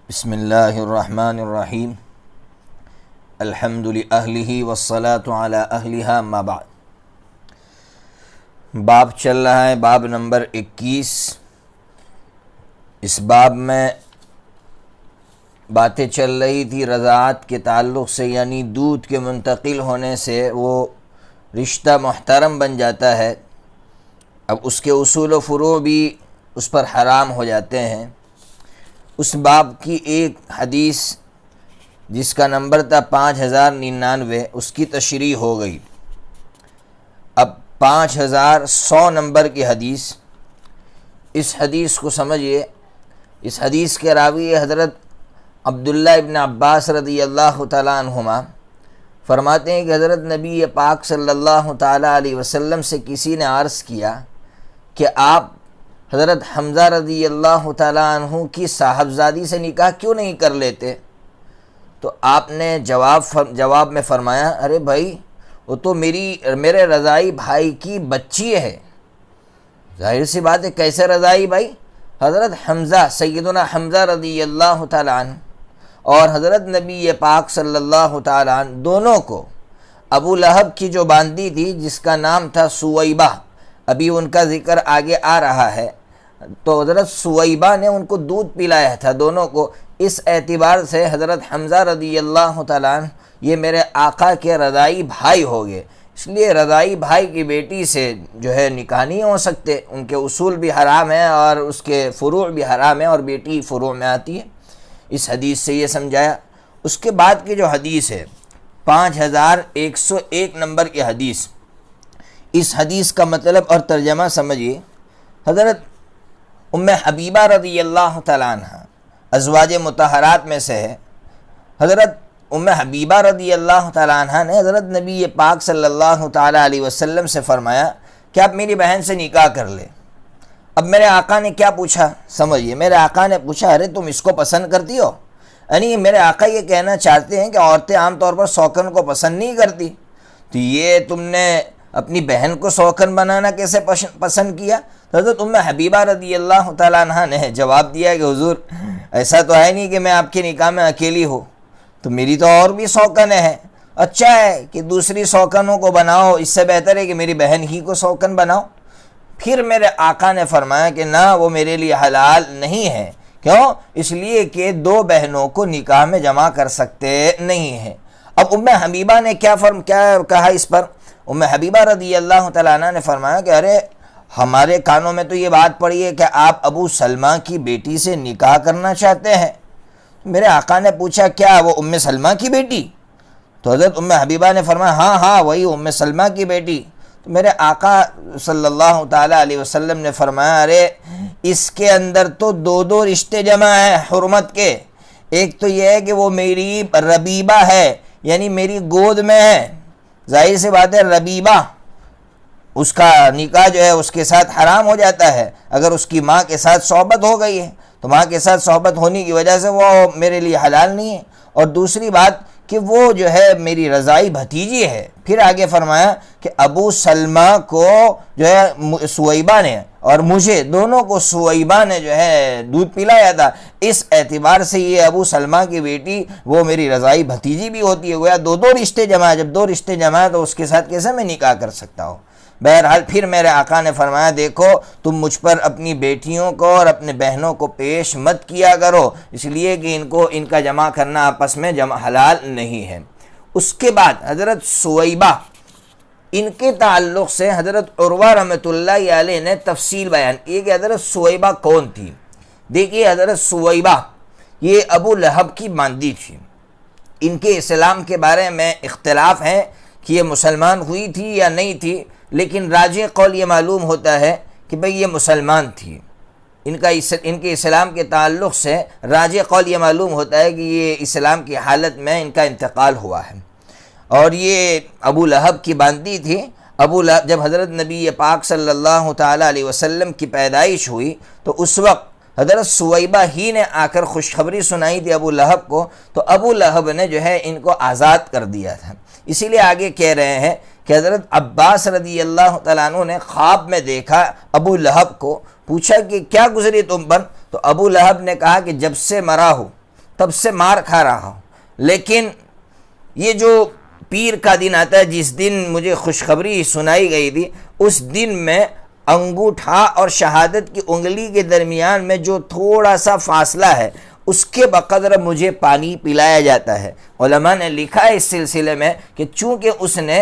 بسم اللہ الرحمن الرحیم الحمد لأہلہ والصلاة علی اہلہا اما بعد۔ باب چل رہا ہے، باب نمبر 21۔ اس باب میں باتیں چل رہی تھی رضاعت کے تعلق سے، یعنی دودھ کے منتقل ہونے سے وہ رشتہ محترم بن جاتا ہے، اب اس کے اصول و فروع بھی اس پر حرام ہو جاتے ہیں۔ اس باب کی ایک حدیث جس کا نمبر تھا 5099، اس کی تشریح ہو گئی۔ اب 5100 نمبر کی حدیث، اس حدیث کو سمجھیے۔ اس حدیث کے راوی حضرت عبداللہ ابن عباس رضی اللہ تعالیٰ عنہما فرماتے ہیں کہ حضرت نبی پاک صلی اللہ تعالیٰ علیہ وسلم سے کسی نے عرض کیا کہ آپ حضرت حمزہ رضی اللہ تعالیٰ عنہ کی صاحبزادی سے نکاح کیوں نہیں کر لیتے؟ تو آپ نے جواب میں فرمایا، ارے بھائی وہ تو میرے رضائی بھائی کی بچی ہے۔ ظاہر سی بات ہے، کیسے رضائی بھائی؟ حضرت حمزہ، سیدنا حمزہ رضی اللہ تعالیٰ عنہ اور حضرت نبی پاک صلی اللہ تعالیٰ عنہ دونوں کو ابو لہب کی جو باندی تھی جس کا نام تھا سویبہ، ابھی ان کا ذکر آگے آ رہا ہے، تو حضرت سویبہ نے ان کو دودھ پلایا تھا دونوں کو۔ اس اعتبار سے حضرت حمزہ رضی اللہ تعالیٰ عنہ یہ میرے آقا کے رضائی بھائی ہو گئے، اس لیے رضائی بھائی کی بیٹی سے جو ہے نکاح نہیں ہو سکتے، ان کے اصول بھی حرام ہیں اور اس کے فروع بھی حرام ہیں، اور بیٹی فروع میں آتی ہے۔ اس حدیث سے یہ سمجھایا۔ اس کے بعد کی جو حدیث ہے 5101 نمبر کی حدیث، اس حدیث کا مطلب اور ترجمہ سمجھیے۔ حضرت ام حبیبہ رضی اللہ تعالیٰ عنہ ازواج مطہرات میں سے ہے۔ حضرت ام حبیبہ رضی اللہ تعالیٰ عنہ نے حضرت نبی پاک صلی اللہ تعالیٰ علیہ وسلم سے فرمایا کہ آپ میری بہن سے نکاح کر لیں۔ اب میرے آقا نے کیا پوچھا سمجھیے، میرے آقا نے پوچھا، ارے تم اس کو پسند کرتی ہو؟ یعنی میرے آقا یہ کہنا چاہتے ہیں کہ عورتیں عام طور پر سوکن کو پسند نہیں کرتی، تو یہ تم نے اپنی بہن کو سوکن بنانا کیسے پسند کیا؟ تو حضرت ام حبیبہ رضی اللہ تعالیٰ عنہ نے جواب دیا کہ حضور ایسا تو ہے نہیں کہ میں آپ کے نکاح میں اکیلی ہوں، تو میری تو اور بھی سوکن ہے، اچھا ہے کہ دوسری سوکنوں کو بناؤ، اس سے بہتر ہے کہ میری بہن ہی کو سوکن بناؤ۔ پھر میرے آقا نے فرمایا کہ نہ، وہ میرے لیے حلال نہیں ہے۔ کیوں؟ اس لیے کہ دو بہنوں کو نکاح میں جمع کر سکتے نہیں ہیں۔ اب ام حبیبہ نے کیا کہا اس پر؟ ام حبیبہ رضی اللہ تعالیٰ عنہ نے فرمایا کہ ارے ہمارے کانوں میں تو یہ بات پڑی ہے کہ آپ ابو سلمہ کی بیٹی سے نکاح کرنا چاہتے ہیں۔ میرے آقا نے پوچھا، کیا وہ ام سلمہ کی بیٹی؟ تو حضرت ام حبیبہ نے فرمایا، ہاں وہی ام سلمہ کی بیٹی۔ تو میرے آقا صلی اللہ تعالیٰ علیہ وسلم نے فرمایا، ارے اس کے اندر تو دو رشتے جمع ہیں حرمت کے۔ ایک تو یہ ہے کہ وہ میری ربیبہ ہے، یعنی میری گود میں ہے، ظاہر سی بات ہے ربیبہ، اس کا نکاح جو ہے اس کے ساتھ حرام ہو جاتا ہے اگر اس کی ماں کے ساتھ صحبت ہو گئی ہے، تو ماں کے ساتھ صحبت ہونے کی وجہ سے وہ میرے لیے حلال نہیں ہے۔ اور دوسری بات کہ وہ جو ہے میری رضائی بھتیجی ہے۔ پھر آگے فرمایا کہ ابو سلمہ کو جو ہے سویبہ نے اور مجھے دونوں کو سویبہ نے جو ہے دودھ پلایا تھا، اس اعتبار سے یہ ابو سلمہ کی بیٹی وہ میری رضائی بھتیجی بھی ہوتی ہے، گویا دو رشتے جمع ہے۔ جب دو رشتے جمع ہے تو اس کے ساتھ کیسے میں نکاح کر سکتا ہوں؟ بہرحال پھر میرے آقا نے فرمایا، دیکھو تم مجھ پر اپنی بیٹیوں کو اور اپنے بہنوں کو پیش مت کیا کرو، اس لیے کہ ان کا جمع کرنا آپس میں حلال نہیں ہے۔ اس کے بعد حضرت سویبہ، ان کے تعلق سے حضرت عروہ رحمۃ اللہ علیہ نے تفصیل بیان کی کہ حضرت سویبہ کون تھی۔ دیکھیے حضرت سویبہ یہ ابو لہب کی باندی تھی۔ ان کے اسلام کے بارے میں اختلاف ہے کہ یہ مسلمان ہوئی تھی یا نہیں تھی، لیکن راجح قول یہ معلوم ہوتا ہے کہ بھئی یہ مسلمان تھی۔ ان کے اسلام کے تعلق سے راجح قول یہ معلوم ہوتا ہے کہ یہ اسلام کی حالت میں ان کا انتقال ہوا ہے، اور یہ ابو لہب کی باندی تھی۔ ابو لہب جب حضرت نبی پاک صلی اللہ تعالیٰ علیہ وسلم کی پیدائش ہوئی تو اس وقت حضرت سویبہ ہی نے آ کر خوشخبری سنائی تھی ابو لہب کو، تو ابو لہب نے جو ہے ان کو آزاد کر دیا تھا۔ اسی لیے آگے کہہ رہے ہیں کہ حضرت عباس رضی اللہ تعالیٰ عنہ نے خواب میں دیکھا ابو لہب کو، پوچھا کہ کیا گزری تم پر؟ تو ابو لہب نے کہا کہ جب سے مرا ہو تب سے مار کھا رہا ہوں، لیکن یہ جو پیر کا دن آتا ہے جس دن مجھے خوشخبری سنائی گئی تھی، اس دن میں انگوٹھا اور شہادت کی انگلی کے درمیان میں جو تھوڑا سا فاصلہ ہے اس کے بقدر مجھے پانی پلایا جاتا ہے۔ علماء نے لکھا ہے اس سلسلے میں کہ چونکہ اس نے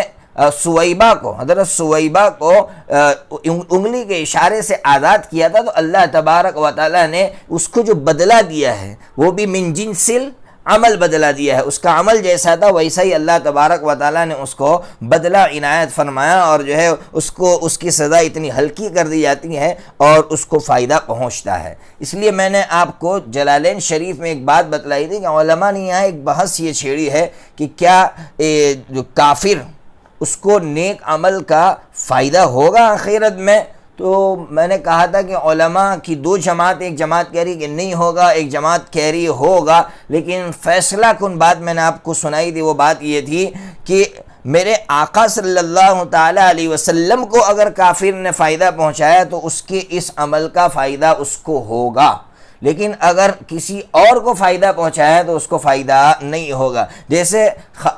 سویبہ کو، حضرت سویبہ کو انگلی کے اشارے سے آزاد کیا تھا، تو اللہ تبارک و تعالیٰ نے اس کو جو بدلہ دیا ہے وہ بھی من جنسل عمل بدلہ دیا ہے، اس کا عمل جیسا تھا ویسا ہی اللہ تبارک و تعالیٰ نے اس کو بدلہ عنایت فرمایا، اور جو ہے اس کی سزا اتنی ہلکی کر دی جاتی ہے اور اس کو فائدہ پہنچتا ہے۔ اس لیے میں نے آپ کو جلالین شریف میں ایک بات بتلائی تھی کہ علماء نے یہاں ایک بحث یہ چھیڑی ہے کہ کیا جو کافر اس کو نیک عمل کا فائدہ ہوگا آخرت میں؟ تو میں نے کہا تھا کہ علماء کی دو جماعت، ایک جماعت کہہ رہی کہ نہیں ہوگا، ایک جماعت کہہ رہی ہوگا، لیکن فیصلہ کن بات میں نے آپ کو سنائی تھی، وہ بات یہ تھی کہ میرے آقا صلی اللہ تعالیٰ علیہ وسلم کو اگر کافر نے فائدہ پہنچایا تو اس کے اس عمل کا فائدہ اس کو ہوگا، لیکن اگر کسی اور کو فائدہ پہنچایا تو اس کو فائدہ نہیں ہوگا۔ جیسے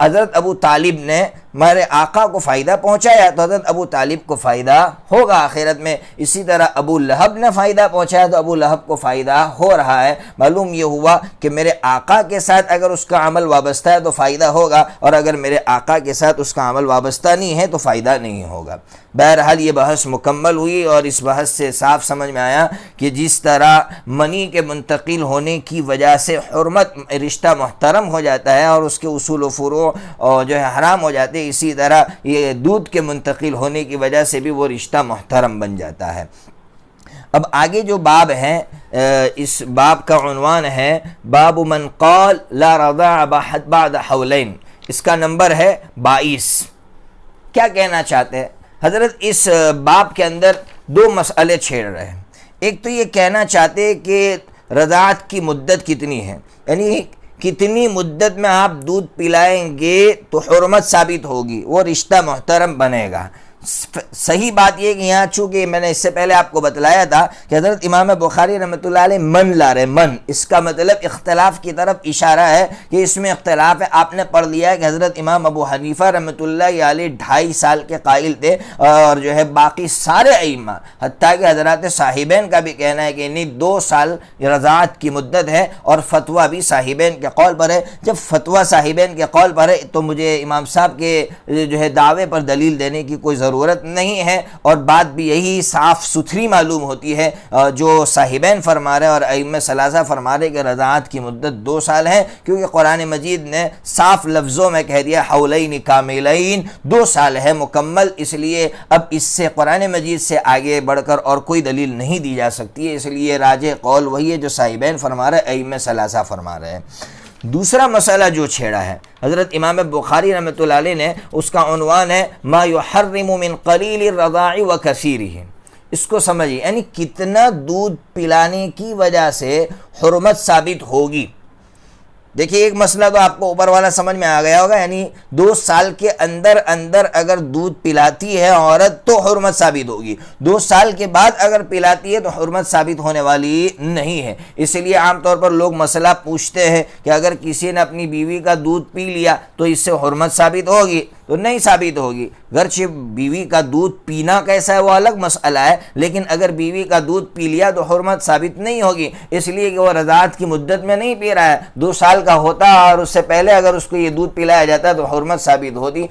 حضرت ابو طالب نے ہمارے آقا کو فائدہ پہنچایا تو حضرت ابو طالب کو فائدہ ہوگا آخرت میں، اسی طرح ابو لہب نے فائدہ پہنچایا تو ابو لہب کو فائدہ ہو رہا ہے۔ معلوم یہ ہوا کہ میرے آقا کے ساتھ اگر اس کا عمل وابستہ ہے تو فائدہ ہوگا، اور اگر میرے آقا کے ساتھ اس کا عمل وابستہ نہیں ہے تو فائدہ نہیں ہوگا۔ بہرحال یہ بحث مکمل ہوئی اور اس بحث سے صاف سمجھ میں آیا کہ جس طرح منی کے منتقل ہونے کی وجہ سے حرمت رشتہ محترم ہو جاتا ہے اور اس کے اصول و فروع جو ہے حرام ہو جاتے ہیں، اسی طرح یہ دودھ کے منتقل ہونے کی وجہ سے بھی وہ رشتہ محترم بن جاتا ہے۔ اب آگے جو باب ہے، اس باب کا عنوان ہے باب من قال لا رضاع بعد حولین، اس کا نمبر ہے 22۔ کیا کہنا چاہتے ہیں حضرت؟ اس باب کے اندر دو مسئلے چھیڑ رہے ہیں۔ ایک تو یہ کہنا چاہتے ہیں کہ رضاعت کی مدت کتنی ہے، یعنی کتنی مدت میں آپ دودھ پلائیں گے تو حرمت ثابت ہوگی، وہ رشتہ محترم بنے گا۔ صحیح بات یہ کہ یہاں چونکہ میں نے اس سے پہلے آپ کو بتلایا تھا کہ حضرت امام بخاری رحمۃ اللہ علیہ من لا رہے، من اس کا مطلب اختلاف کی طرف اشارہ ہے کہ اس میں اختلاف ہے۔ آپ نے پڑھ لیا ہے کہ حضرت امام ابو حنیفہ رحمۃ اللہ علیہ 2.5 سال کے قائل تھے، اور جو ہے باقی سارے ائمہ حتیٰ کہ حضرات صاحبین کا بھی کہنا ہے کہ نہیں 2 سال رضاعت کی مدت ہے، اور فتویٰ بھی صاحبین کے قول پر ہے۔ جب فتویٰ صاحبین کے قول پر ہے تو مجھے امام صاحب کے جو ہے دعوے پر دلیل دینے کی کوئی ضرورت نہیں ہے، اور بات بھی یہی صاف ستھری معلوم ہوتی ہے جو صاحبین فرما رہے اور ائمہ ثلاثہ فرما رہے کہ رضاعت کی مدت 2 سال ہے، کیونکہ قرآن مجید نے صاف لفظوں میں کہہ دیا حولین کاملین، 2 سال ہے مکمل، اس لیے اب اس سے قرآن مجید سے آگے بڑھ کر اور کوئی دلیل نہیں دی جا سکتی ہے، اس لیے راجح قول وہی ہے جو صاحبین فرما رہے، ائمہ ثلاثہ فرما رہے ہیں۔ دوسرا مسئلہ جو چھیڑا ہے حضرت امام بخاری رحمۃ اللہ علیہ نے، اس کا عنوان ہے ما یحرم من قلیل الرضاع و کثیرہ۔ اس کو سمجھیے، یعنی کتنا دودھ پلانے کی وجہ سے حرمت ثابت ہوگی۔ دیکھیے ایک مسئلہ تو آپ کو اوپر والا سمجھ میں آ گیا ہوگا، یعنی 2 سال کے اندر اگر دودھ پلاتی ہے عورت تو حرمت ثابت ہوگی، 2 سال کے بعد اگر پلاتی ہے تو حرمت ثابت ہونے والی نہیں ہے۔ اس لیے عام طور پر لوگ مسئلہ پوچھتے ہیں کہ اگر کسی نے اپنی بیوی کا دودھ پی لیا تو اس سے حرمت ثابت ہوگی؟ تو نہیں ثابت ہوگی، گرچہ بیوی کا دودھ پینا کیسا ہے وہ الگ مسئلہ ہے، لیکن اگر بیوی کا دودھ پی لیا تو حرمت ثابت نہیں ہوگی، اس لیے کہ وہ رضاعت کی مدت میں نہیں پی رہا ہے، 2 سال کا ہوتا اور اس سے پہلے اگر اس کو یہ دودھ پلایا جاتا تو حرمت ثابت ہوتی۔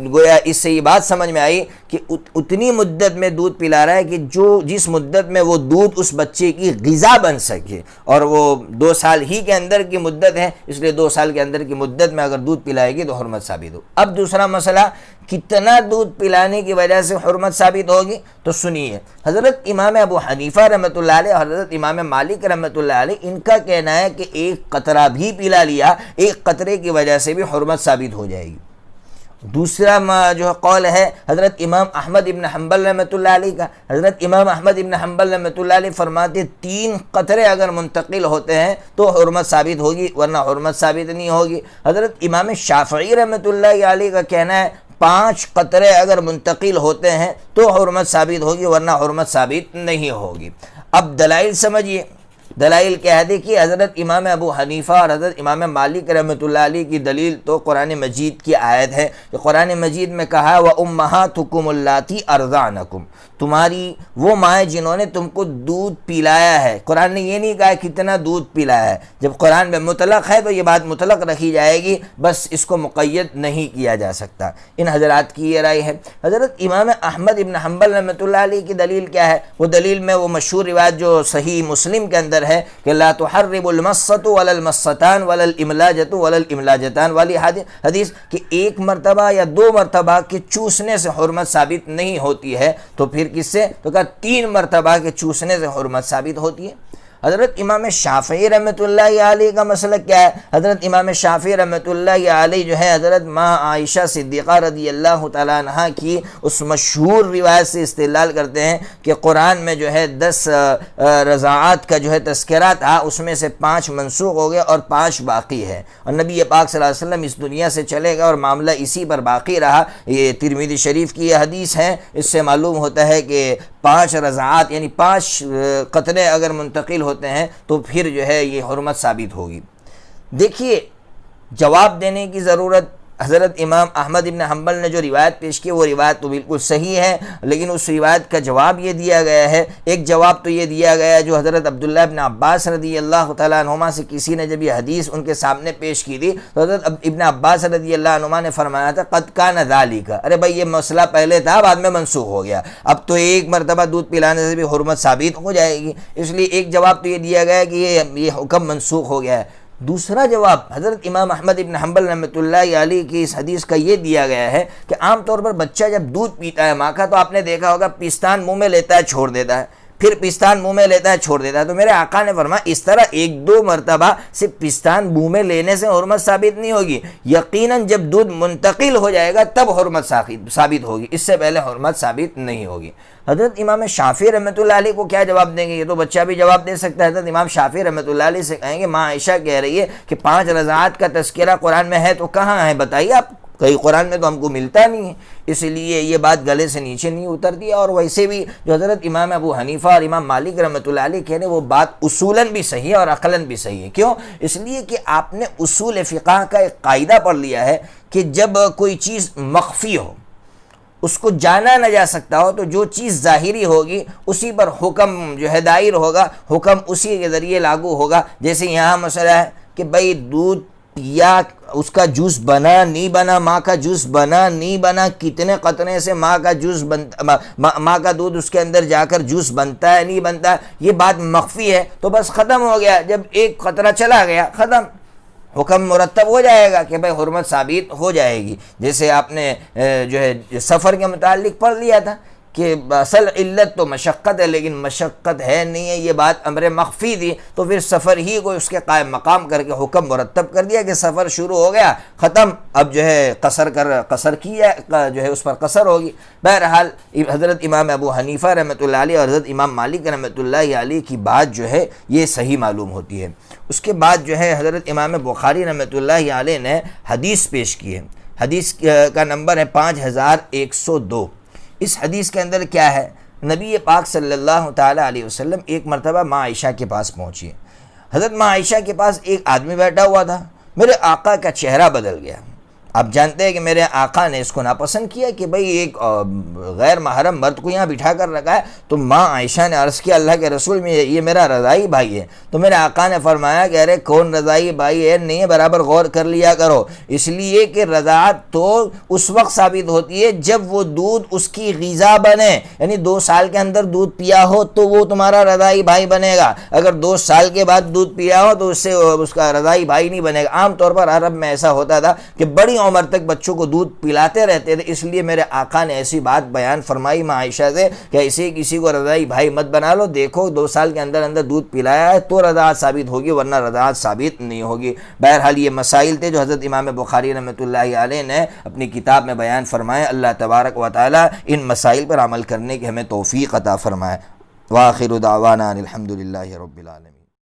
گویا اس سے یہ بات سمجھ میں آئی کہ اتنی مدت میں دودھ پلا رہا ہے کہ جس مدت میں وہ دودھ اس بچے کی غذا بن سکے، اور وہ 2 سال ہی کے اندر کی مدت ہے، اس لیے 2 سال کے اندر کی مدت میں اگر دودھ پلائے گی تو حرمت ثابت ہو۔ اب دوسرا مسئلہ، کتنا دودھ پلانے کی وجہ سے حرمت ثابت ہوگی؟ تو سنیے، حضرت امام ابو حنیفہ رحمۃ اللہ علیہ اور حضرت امام مالک رحمۃ اللہ علیہ، ان کا کہنا ہے کہ 1 قطرہ بھی پلا لیا، 1 قطرے کی وجہ سے بھی حرمت ثابت ہو جائے گی۔ دوسرا جو قول ہے حضرت امام احمد ابن حنبل رحمۃ اللہ علیہ کا، حضرت امام احمد ابن حنبل رحمۃ اللہ علیہ فرماتے 3 قطرے اگر منتقل ہوتے ہیں تو حرمت ثابت ہوگی، ورنہ حرمت ثابت نہیں ہوگی۔ حضرت امام شافعی رحمۃ اللہ علیہ کا کہنا ہے 5 قطرے اگر منتقل ہوتے ہیں تو حرمت ثابت ہوگی، ورنہ حرمت ثابت نہیں ہوگی۔ اب دلائل سمجھیے، دلائل کیا ہے؟ دیکھیے حضرت امام ابو حنیفہ اور حضرت امام مالک رحمۃ اللہ علیہ کی دلیل تو قرآن مجید کی آیت ہے کہ قرآن مجید میں کہا وَأُمَّهَاتُكُمُ اللَّاتِي أَرْضَعْنَكُمْ، تمہاری وہ مائیں جنہوں نے تم کو دودھ پلایا ہے۔ قرآن نے یہ نہیں کہا کتنا دودھ پلایا ہے، جب قرآن میں مطلق ہے تو یہ بات مطلق رکھی جائے گی، بس اس کو مقید نہیں کیا جا سکتا۔ ان حضرات کی یہ رائے ہے۔ حضرت امام احمد ابن حنبل رحمۃ اللہ علیہ کی دلیل کیا ہے؟ وہ دلیل میں وہ مشہور روایت جو صحیح مسلم کے اندر ہے کہ لا تحرم المسۃ ولا المستان ولا الاملاجۃ ولا الاملاجتان والی حدیث کہ ایک مرتبہ یا دو مرتبہ کے چوسنے سے حرمت ثابت نہیں ہوتی ہے، تو پھر کس سے؟ تو کہا 3 مرتبہ کے چوسنے سے حرمت ثابت ہوتی ہے۔ حضرت امام شافعی رحمۃ اللہ علیہ کا مسئلہ کیا ہے؟ حضرت امام شافعی رحمۃ اللہ علیہ جو ہے حضرت ماں عائشہ صدیقہ رضی اللہ تعالیٰ عنہ کی اس مشہور روایت سے استدلال کرتے ہیں کہ قرآن میں جو ہے 10 رضاعات کا جو ہے تذکرہ تھا، اس میں سے 5 منسوخ ہو گیا اور 5 باقی ہے، اور نبی پاک صلی اللہ علیہ وسلم اس دنیا سے چلے گئے اور معاملہ اسی پر باقی رہا۔ یہ ترمذی شریف کی یہ حدیث ہے، اس سے معلوم ہوتا ہے کہ 5 رضاعات یعنی 5 قطرے اگر منتقل ہوتے ہیں تو پھر جو ہے یہ حرمت ثابت ہوگی۔ دیکھیے جواب دینے کی ضرورت، حضرت امام احمد ابن حنبل نے جو روایت پیش کی وہ روایت تو بالکل صحیح ہے، لیکن اس روایت کا جواب یہ دیا گیا ہے۔ ایک جواب تو یہ دیا گیا ہے جو حضرت عبداللہ ابن عباس رضی اللہ تعالیٰ عنہما سے کسی نے جب یہ حدیث ان کے سامنے پیش کی تھی تو حضرت ابن عباس رضی اللہ عنہما نے فرمایا تھا قد کان ذالک، ارے بھائی یہ مسئلہ پہلے تھا بعد میں منسوخ ہو گیا، اب تو ایک مرتبہ دودھ پلانے سے بھی حرمت ثابت ہو جائے گی، اس لیے ایک جواب تو یہ دیا گیا ہے کہ یہ حکم منسوخ ہو گیا ہے۔ دوسرا جواب حضرت امام احمد ابن حنبل رحمۃ اللہ علیہ کی اس حدیث کا یہ دیا گیا ہے کہ عام طور پر بچہ جب دودھ پیتا ہے ماں کا تو آپ نے دیکھا ہوگا پستان منہ میں لیتا ہے چھوڑ دیتا ہے، پھر پستان منہ میں لیتا ہے چھوڑ دیتا ہے، تو میرے آقا نے فرمایا اس طرح 1-2 مرتبہ صرف پستان منہ میں لینے سے حرمت ثابت نہیں ہوگی، یقیناً جب دودھ منتقل ہو جائے گا تب حرمت ثابت ہوگی، اس سے پہلے حرمت ثابت نہیں ہوگی۔ حضرت امام شافعی رحمۃ اللہ علیہ کو کیا جواب دیں گے؟ یہ تو بچہ بھی جواب دے سکتا ہے۔ حضرت امام شافعی رحمۃ اللہ علیہ سے کہیں گے ماں عائشہ کہہ رہی ہے کہ 5 رضاعات کا تذکرہ قرآن میں ہے، تو کہاں ہے بتائیے آپ، کہیں قرآن میں تو ہم کو ملتا نہیں ہے، اس لیے یہ بات گلے سے نیچے نہیں اترتی ہے۔ اور ویسے بھی جو حضرت امام ابو حنیفہ اور امام مالک رحمۃ اللہ علیہ کہہ رہے ہیں وہ بات اصولاً بھی صحیح ہے اور عقلاً بھی صحیح ہے۔ کیوں؟ اس لیے کہ آپ نے اصول فقہ کا ایک قاعدہ پڑھ لیا ہے کہ جب کوئی چیز مخفی ہو، اس کو جانا نہ جا سکتا ہو، تو جو چیز ظاہری ہوگی اسی پر حکم جو ہے دائر ہوگا، حکم اسی کے ذریعے لاگو ہوگا۔ جیسے یہاں مسئلہ ہے کہ بھئی دودھ پیا، اس کا جوس بنا نہیں بنا، ماں کا جوس بنا نہیں بنا، کتنے قطرے سے ماں کا جوس بنتا، ماں کا دودھ اس کے اندر جا کر جوس بنتا ہے نہیں بنتا، یہ بات مخفی ہے، تو بس ختم ہو گیا، جب ایک قطرہ چلا گیا ختم، حکم مرتب ہو جائے گا کہ بھائی حرمت ثابت ہو جائے گی۔ جیسے آپ نے جو ہے سفر کے متعلق پڑھ لیا تھا کہ اصل علت تو مشقت ہے، لیکن مشقت ہے نہیں ہے، یہ بات امر مخفی تھی، تو پھر سفر ہی کو اس کے قائم مقام کر کے حکم مرتب کر دیا کہ سفر شروع ہو گیا ختم، اب جو ہے قصر کیا جو ہے اس پر قصر ہوگی۔ بہرحال حضرت امام ابو حنیفہ رحمۃ اللہ علیہ اور حضرت امام مالک رحمۃ اللہ علیہ کی بات جو ہے یہ صحیح معلوم ہوتی ہے۔ اس کے بعد جو ہے حضرت امام بخاری رحمۃ اللہ علیہ نے حدیث پیش کی ہے، حدیث کا نمبر ہے 5102۔ اس حدیث کے اندر کیا ہے؟ نبی پاک صلی اللہ تعالیٰ علیہ وسلم ایک مرتبہ ماں عائشہ کے پاس پہنچی۔ حضرت ماں عائشہ کے پاس ایک آدمی بیٹھا ہوا تھا، میرے آقا کا چہرہ بدل گیا۔ آپ جانتے ہیں کہ میرے آقا نے اس کو ناپسند کیا کہ بھئی ایک غیر محرم مرد کو یہاں بٹھا کر رکھا ہے، تو ماں عائشہ نے عرض کیا اللہ کے رسول میں یہ میرا رضائی بھائی ہے، تو میرے آقا نے فرمایا کہ ارے کون رضائی بھائی ہے، نہیں برابر غور کر لیا کرو، اس لیے کہ رضاعت تو اس وقت ثابت ہوتی ہے جب وہ دودھ اس کی غذا بنے، یعنی 2 سال کے اندر دودھ پیا ہو تو وہ تمہارا رضائی بھائی بنے گا، اگر 2 سال کے بعد دودھ پیا ہو تو اس سے اس کا رضائی بھائی نہیں بنے گا۔ عام طور پر عرب میں ایسا ہوتا تھا کہ بڑی عمر تک بچوں کو دودھ پلاتے رہتے تھے، اس لیے میرے آقا نے ایسی بات بیان فرمائی ماں عائشہ سے کہ ایسے کسی کو رضائی بھائی مت بنا لو، دیکھو 2 سال کے اندر دودھ پلایا ہے تو رضاعت ثابت ہوگی ورنہ رضاعت ثابت نہیں ہوگی۔ بہرحال یہ مسائل تھے جو حضرت امام بخاری رحمۃ اللہ علیہ نے اپنی کتاب میں بیان فرمائے۔ اللہ تبارک و تعالی ان مسائل پر عمل کرنے کی ہمیں توفیق عطا فرمائے۔ وآخر دعوانا الحمد للہ رب العالمین۔